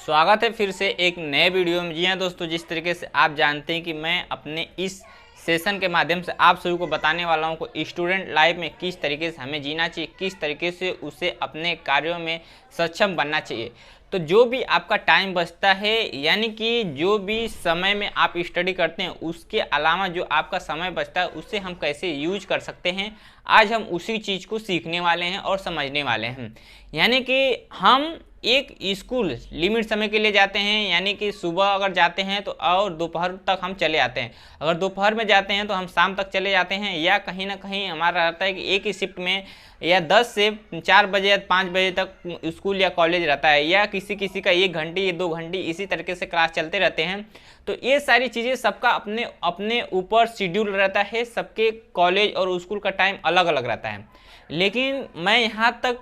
स्वागत है फिर से एक नए वीडियो में। जी हाँ दोस्तों, जिस तरीके से आप जानते हैं कि मैं अपने इस सेशन के माध्यम से आप सभी को बताने वाला हूँ कि स्टूडेंट लाइफ में किस तरीके से हमें जीना चाहिए, किस तरीके से उसे अपने कार्यों में सक्षम बनना चाहिए। तो जो भी आपका टाइम बचता है, यानी कि जो भी समय में आप स्टडी करते हैं, उसके अलावा जो आपका समय बचता है उसे हम कैसे यूज कर सकते हैं, आज हम उसी चीज़ को सीखने वाले हैं और समझने वाले हैं। यानी कि हम एक स्कूल लिमिट समय के लिए जाते हैं, यानी कि सुबह अगर जाते हैं तो और दोपहर तक हम चले आते हैं। अगर दोपहर में जाते हैं तो हम शाम तक चले जाते हैं, या कहीं ना कहीं हमारा रहता है कि एक ही शिफ्ट में या 10 से 4 बजे या 5 बजे तक स्कूल या कॉलेज रहता है, या किसी किसी का 1 घंटे या 2 घंटे इसी तरीके से क्लास चलते रहते हैं। तो ये सारी चीज़ें सबका अपने अपने ऊपर शेड्यूल रहता है, सबके कॉलेज और स्कूल का टाइम अलग अलग रहता है। लेकिन मैं यहाँ तक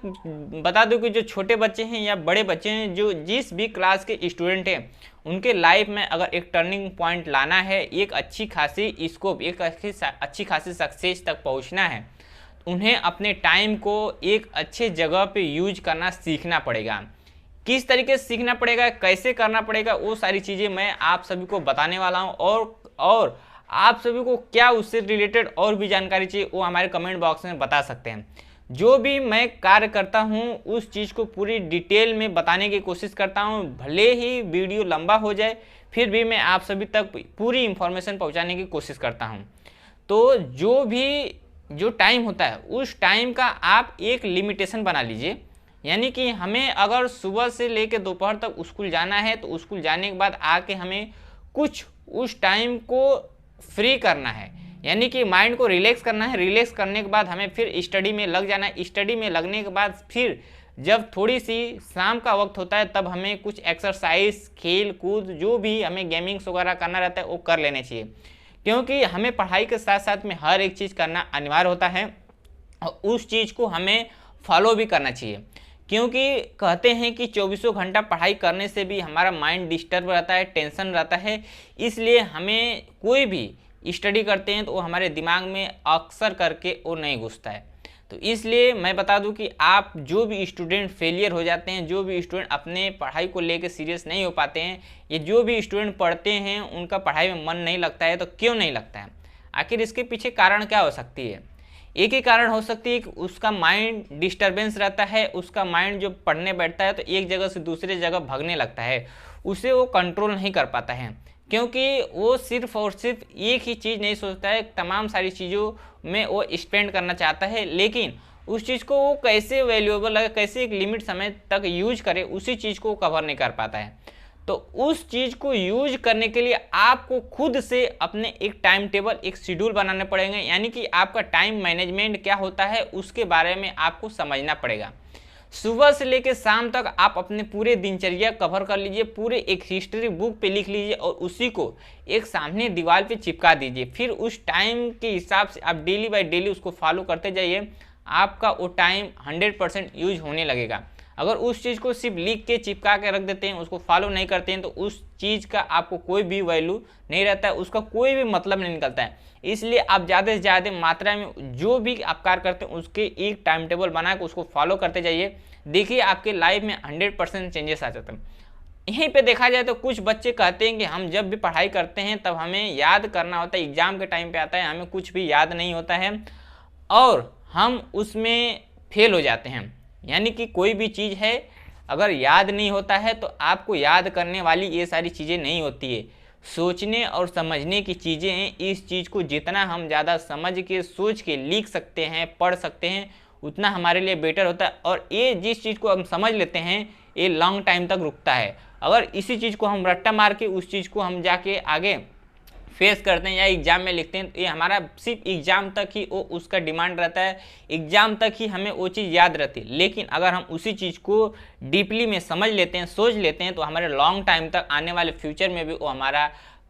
बता दूं कि जो छोटे बच्चे हैं या बड़े बच्चे हैं, जो जिस भी क्लास के स्टूडेंट हैं, उनके लाइफ में अगर एक टर्निंग पॉइंट लाना है, एक अच्छी खासी स्कोप, एक अच्छी खासी सक्सेस तक पहुँचना है, उन्हें अपने टाइम को एक अच्छे जगह पे यूज करना सीखना पड़ेगा। किस तरीके से सीखना पड़ेगा, कैसे करना पड़ेगा, वो सारी चीज़ें मैं आप सभी को बताने वाला हूँ। और आप सभी को क्या उससे रिलेटेड और भी जानकारी चाहिए, वो हमारे कमेंट बॉक्स में बता सकते हैं। जो भी मैं कार्य करता हूँ उस चीज़ को पूरी डिटेल में बताने की कोशिश करता हूँ। भले ही वीडियो लंबा हो जाए, फिर भी मैं आप सभी तक पूरी इंफॉर्मेशन पहुँचाने की कोशिश करता हूँ। तो जो टाइम होता है, उस टाइम का आप एक लिमिटेशन बना लीजिए। यानी कि हमें अगर सुबह से लेकर दोपहर तक स्कूल जाना है, तो स्कूल जाने के बाद आके हमें कुछ उस टाइम को फ्री करना है, यानी कि माइंड को रिलैक्स करना है। रिलैक्स करने के बाद हमें फिर स्टडी में लग जाना है। स्टडी में लगने के बाद फिर जब थोड़ी सी शाम का वक्त होता है, तब हमें कुछ एक्सरसाइज, खेल कूद, जो भी हमें गेमिंग्स वगैरह करना रहता है वो कर लेने चाहिए, क्योंकि हमें पढ़ाई के साथ साथ में हर एक चीज़ करना अनिवार्य होता है और उस चीज़ को हमें फॉलो भी करना चाहिए। क्योंकि कहते हैं कि 24 घंटा पढ़ाई करने से भी हमारा माइंड डिस्टर्ब रहता है, टेंशन रहता है। इसलिए हमें कोई भी स्टडी करते हैं तो वो हमारे दिमाग में अक्सर करके वो नहीं घुसता है। तो इसलिए मैं बता दूं कि आप जो भी स्टूडेंट फेलियर हो जाते हैं, जो भी स्टूडेंट अपने पढ़ाई को लेकर सीरियस नहीं हो पाते हैं, ये जो भी स्टूडेंट पढ़ते हैं उनका पढ़ाई में मन नहीं लगता है, तो क्यों नहीं लगता है? आखिर इसके पीछे कारण क्या हो सकती है? एक ही कारण हो सकती है कि उसका माइंड डिस्टर्बेंस रहता है। उसका माइंड जो पढ़ने बैठता है तो एक जगह से दूसरे जगह भागने लगता है, उसे वो कंट्रोल नहीं कर पाता है, क्योंकि वो सिर्फ और सिर्फ एक ही चीज़ नहीं सोचता है, तमाम सारी चीज़ों में वो स्पेंड करना चाहता है। लेकिन उस चीज़ को वो कैसे वैल्यूएबल है, कैसे एक लिमिट समय तक यूज करे, उसी चीज़ को कवर नहीं कर पाता है। तो उस चीज़ को यूज करने के लिए आपको खुद से अपने एक टाइम टेबल, एक शेड्यूल बनाने पड़ेंगे। यानी कि आपका टाइम मैनेजमेंट क्या होता है उसके बारे में आपको समझना पड़ेगा। सुबह से लेकर शाम तक आप अपने पूरे दिनचर्या कवर कर लीजिए, पूरे एक हिस्ट्री बुक पे लिख लीजिए और उसी को एक सामने दीवार पे चिपका दीजिए। फिर उस टाइम के हिसाब से आप डेली बाय डेली उसको फॉलो करते जाइए। आपका वो टाइम 100% यूज होने लगेगा। अगर उस चीज़ को सिर्फ लिख के चिपका के रख देते हैं, उसको फॉलो नहीं करते हैं, तो उस चीज़ का आपको कोई भी वैल्यू नहीं रहता है, उसका कोई भी मतलब नहीं निकलता है। इसलिए आप ज़्यादा से ज़्यादा मात्रा में जो भी आप कार्य करते हैं उसके एक टाइम टेबल बना के उसको फॉलो करते जाइए। देखिए आपके लाइफ में 100% चेंजेस आ जाते हैं। यहीं पे देखा जाए तो कुछ बच्चे कहते हैं कि हम जब भी पढ़ाई करते हैं तब हमें याद करना होता है, एग्ज़ाम के टाइम पे आता है हमें कुछ भी याद नहीं होता है और हम उसमें फेल हो जाते हैं। यानी कि कोई भी चीज़ है, अगर याद नहीं होता है तो आपको याद करने वाली ये सारी चीज़ें नहीं होती है, सोचने और समझने की चीज़ें हैं। इस चीज़ को जितना हम ज़्यादा समझ के, सोच के लिख सकते हैं, पढ़ सकते हैं, उतना हमारे लिए बेटर होता है। और ये जिस चीज़ को हम समझ लेते हैं ये लॉन्ग टाइम तक रुकता है। अगर इसी चीज़ को हम रट्टा मार के उस चीज़ को हम जाके आगे फेस करते हैं या एग्ज़ाम में लिखते हैं, तो ये हमारा सिर्फ एग्ज़ाम तक ही वो उसका डिमांड रहता है, एग्ज़ाम तक ही हमें वो चीज़ याद रहती है। लेकिन अगर हम उसी चीज़ को डीपली में समझ लेते हैं, सोच लेते हैं, तो हमारे लॉन्ग टाइम तक आने वाले फ्यूचर में भी वो हमारा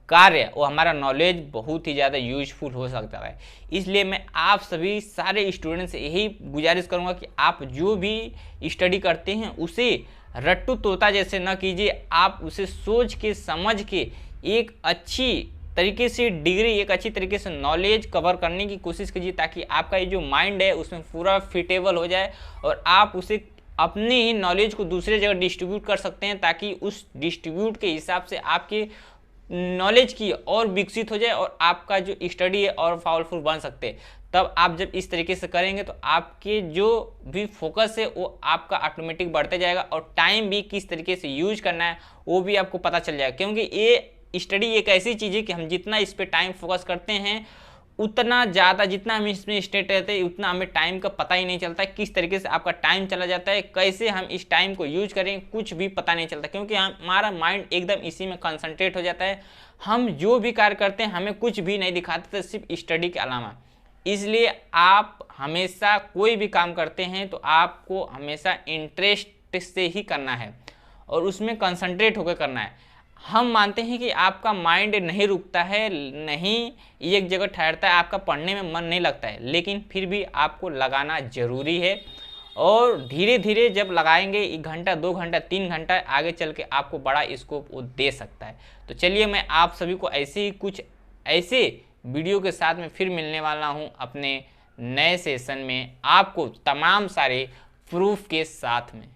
कार्य, वो हमारा नॉलेज बहुत ही ज़्यादा यूजफुल हो सकता है। इसलिए मैं आप सभी सारे स्टूडेंट से यही गुजारिश करूँगा कि आप जो भी स्टडी करते हैं उसे रट्टू तोता जैसे न कीजिए। आप उसे सोच के, समझ के एक अच्छी तरीके से डिग्री, एक अच्छी तरीके से नॉलेज कवर करने की कोशिश कीजिए, ताकि आपका ये जो माइंड है उसमें पूरा फिटेबल हो जाए और आप उसे अपनी ही नॉलेज को दूसरे जगह डिस्ट्रीब्यूट कर सकते हैं, ताकि उस डिस्ट्रीब्यूट के हिसाब से आपके नॉलेज की और विकसित हो जाए और आपका जो स्टडी है और पावरफुल बन सकते हैं। तब आप जब इस तरीके से करेंगे तो आपके जो भी फोकस है वो आपका ऑटोमेटिक बढ़ते जाएगा, और टाइम भी किस तरीके से यूज करना है वो भी आपको पता चल जाएगा। क्योंकि ये स्टडी एक ऐसी चीज़ है कि हम जितना इस पर टाइम फोकस करते हैं उतना ज़्यादा, जितना हम इसमें स्टेट रहते हैं उतना हमें टाइम का पता ही नहीं चलता है, किस तरीके से आपका टाइम चला जाता है, कैसे हम इस टाइम को यूज करें कुछ भी पता नहीं चलता, क्योंकि हमारा माइंड एकदम इसी में कंसंट्रेट हो जाता है। हम जो भी कार्य करते हैं हमें कुछ भी नहीं दिखाते थे सिर्फ स्टडी के अलावा। इसलिए आप हमेशा कोई भी काम करते हैं तो आपको हमेशा इंटरेस्ट से ही करना है और उसमें कंसंट्रेट होकर करना है। हम मानते हैं कि आपका माइंड नहीं रुकता है, नहीं एक जगह ठहरता है, आपका पढ़ने में मन नहीं लगता है, लेकिन फिर भी आपको लगाना ज़रूरी है। और धीरे धीरे जब लगाएंगे 1 घंटा 2 घंटा 3 घंटा आगे चल के आपको बड़ा स्कोप वो दे सकता है। तो चलिए मैं आप सभी को ऐसे ही कुछ ऐसे वीडियो के साथ में फिर मिलने वाला हूँ अपने नए सेशन में, आपको तमाम सारे प्रूफ के साथ में।